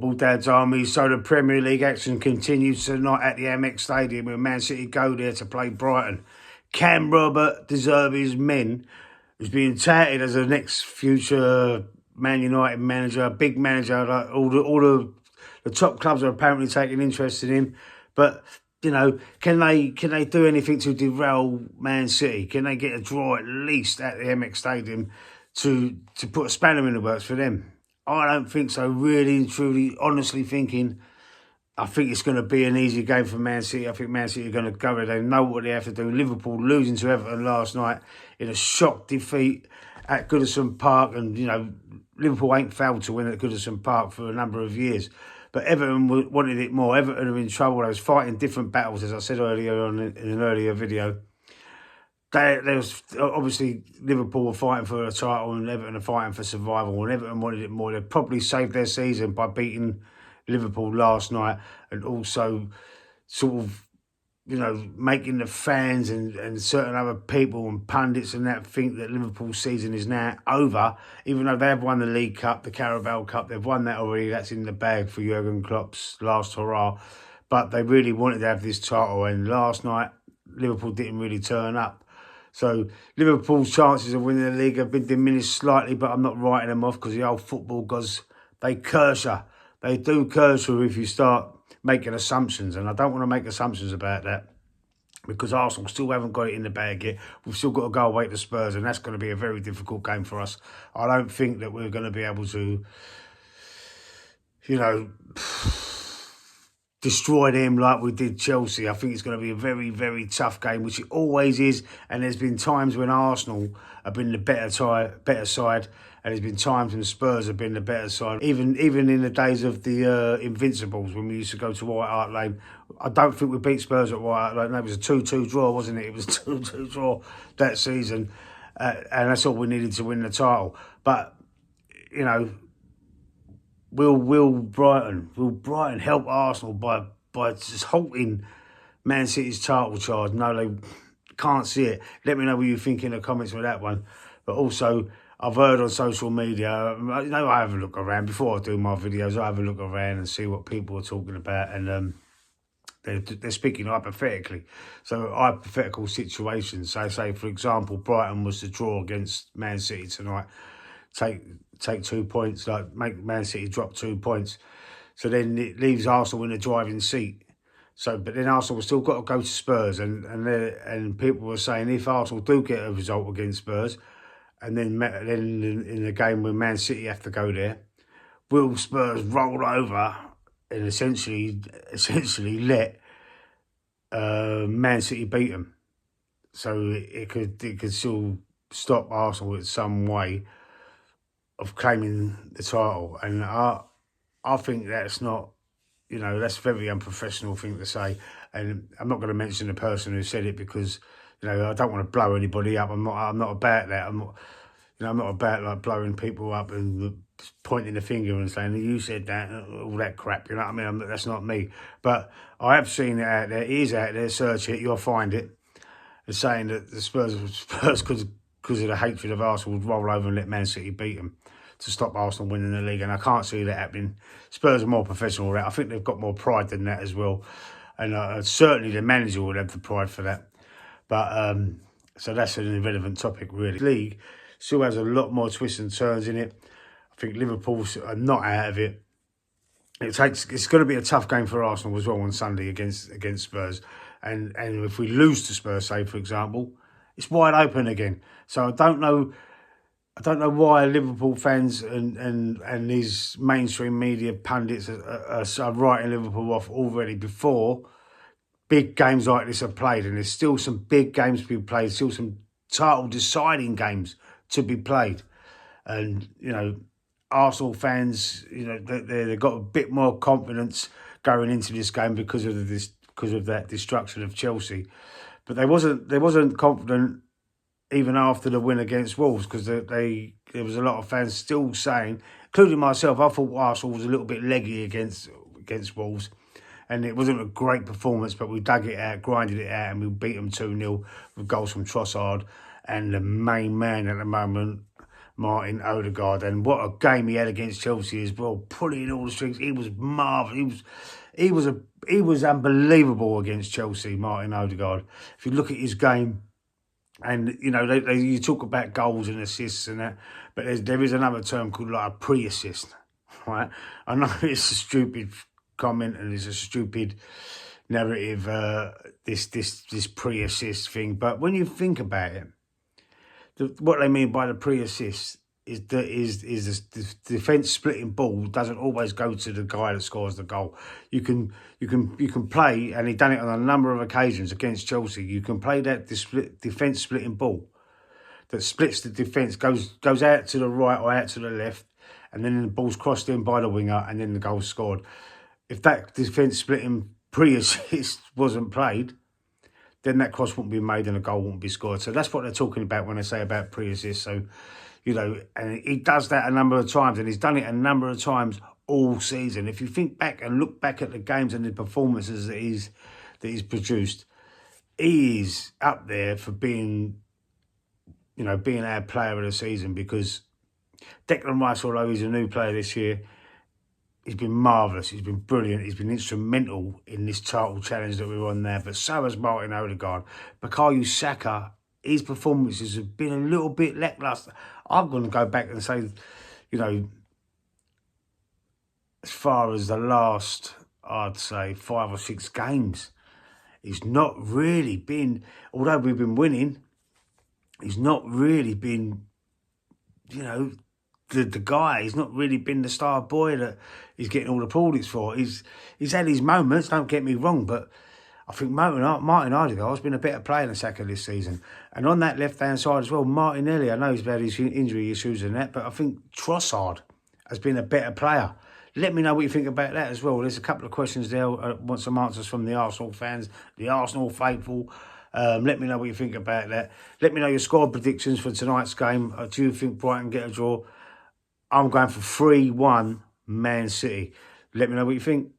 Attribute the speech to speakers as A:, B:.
A: football dad's army, so the Premier League action continues tonight at the Amex Stadium when Man City go there to play Brighton. Can Robert deserve his men, who's being touted as the next future Man United manager, big manager? Like all the top clubs are apparently taking interest in him, but you know, can they do anything to derail Man City? Can they get a draw at least at the Amex Stadium to put a spanner in the works for them? I don't think so, really and truly, honestly thinking. I think it's going to be an easy game for Man City. I think Man City are going to go there. They know what they have to do. Liverpool losing to Everton last night in a shock defeat at Goodison Park. And, you know, Liverpool ain't failed to win at Goodison Park for a number of years. But Everton wanted it more. Everton are in trouble. They was fighting different battles, as I said earlier on in an earlier video. There was obviously Liverpool were fighting for a title and Everton are fighting for survival, and Everton wanted it more. They probably saved their season by beating Liverpool last night and also sort of, you know, making the fans and certain other people and pundits and that think that Liverpool's season is now over, even though they have won the League Cup, the Carabao Cup, they've won that already. That's in the bag for Jurgen Klopp's last hurrah. But they really wanted to have this title, and last night Liverpool didn't really turn up. So Liverpool's chances of winning the league have been diminished slightly, but I'm not writing them off because the old football gods, they curse you. They do curse you if you start making assumptions, and I don't want to make assumptions about that because Arsenal still haven't got it in the bag yet. We've still got to go away to Spurs, and that's going to be a very difficult game for us. I don't think that we're going to be able to, you know, destroy them like we did Chelsea. I think it's going to be a very, very tough game, which it always is. And there's been times when Arsenal have been the better side, and there's been times when Spurs have been the better side. Even in the days of the Invincibles, when we used to go to White Hart Lane, I don't think we beat Spurs at White Hart Lane. No, it was a 2-2 draw, wasn't it? It was a 2-2 draw that season, and that's all we needed to win the title. But, you know, Will Brighton help Arsenal by just halting Man City's title charge? No, they can't see it. Let me know what you think in the comments with that one. But also, I've heard on social media, you know, I have a look around. Before I do my videos, I have a look around and see what people are talking about. And they're speaking hypothetically. So hypothetical situations. So say, for example, Brighton was to draw against Man City tonight. Take 2 points, like make Man City drop 2 points. So then it leaves Arsenal in the driving seat. So, but then Arsenal have still got to go to Spurs, and people were saying if Arsenal do get a result against Spurs, and then in the game when Man City have to go there, will Spurs roll over and essentially let Man City beat them? So it could still stop Arsenal in some way of claiming the title, and I think that's not, you know, that's a very unprofessional thing to say. And I'm not going to mention the person who said it because, you know, I don't want to blow anybody up. I'm not about that. I'm not about like blowing people up and pointing the finger and saying you said that, all that crap. You know what I mean? That's not me. But I have seen it out there. It is out there. Search it. You'll find it. And saying that the Spurs because of the hatred of Arsenal would roll over and let Man City beat them to stop Arsenal winning the league. And I can't see that happening. Spurs are more professional. I think they've got more pride than that as well. And certainly the manager would have the pride for that. But so that's an irrelevant topic, really. The league still has a lot more twists and turns in it. I think Liverpool are not out of it. It's going to be a tough game for Arsenal as well on Sunday against Spurs. And if we lose to Spurs, say, for example, it's wide open again. So I don't know why Liverpool fans and these mainstream media pundits are writing Liverpool off already before big games like this are played. And there's still some big games to be played, still some title deciding games to be played. And, you know, Arsenal fans, you know, they've got a bit more confidence going into this game because of that destruction of Chelsea. But they wasn't confident even after the win against Wolves, because there was a lot of fans still saying, including myself, I thought Arsenal was a little bit leggy against Wolves, and it wasn't a great performance, but we dug it out, grinded it out, and we beat them 2-0 with goals from Trossard and the main man at the moment, Martin Odegaard, and what a game he had against Chelsea as well, pulling all the strings. He was marvellous. He was unbelievable against Chelsea, Martin Odegaard. If you look at his game, and you know, you talk about goals and assists and that, but there is another term called like a pre-assist, right? I know it's a stupid comment and it's a stupid narrative, this pre-assist thing, but when you think about it, what they mean by the pre-assist is the defence splitting ball doesn't always go to the guy that scores the goal. You can play, and he done it on a number of occasions against Chelsea. You can play that defence splitting ball that splits the defence, goes out to the right or out to the left, and then the ball's crossed in by the winger, and then the goal's scored. If that defence splitting pre-assist wasn't played, then that cross wouldn't be made and a goal wouldn't be scored. So that's what they're talking about when they say about pre-assist. So, you know, and he does that a number of times, and he's done it a number of times all season. If you think back and look back at the games and the performances that he's produced, he is up there for being, you know, being our player of the season, because Declan Rice, although he's a new player this year, he's been marvellous. He's been brilliant. He's been instrumental in this title challenge that we're on there. But so has Martin Odegaard. Bukayo Saka, his performances have been a little bit lacklustre. I'm going to go back and say, you know, as far as the last, I'd say, 5 or 6 games, he's not really been, although we've been winning, he's not really been, you know, the guy. He's not really been the star boy that he's getting all the plaudits for. He's had his moments, don't get me wrong, but I think Martin Odegaard's been a better player than Saka this season. And on that left-hand side as well, Martinelli, I know he's had his injury issues and that, but I think Trossard has been a better player. Let me know what you think about that as well. There's a couple of questions there. I want some answers from the Arsenal fans, the Arsenal faithful. Let me know what you think about that. Let me know your score predictions for tonight's game. Do you think Brighton get a draw? I'm going for 3-1 Man City. Let me know what you think.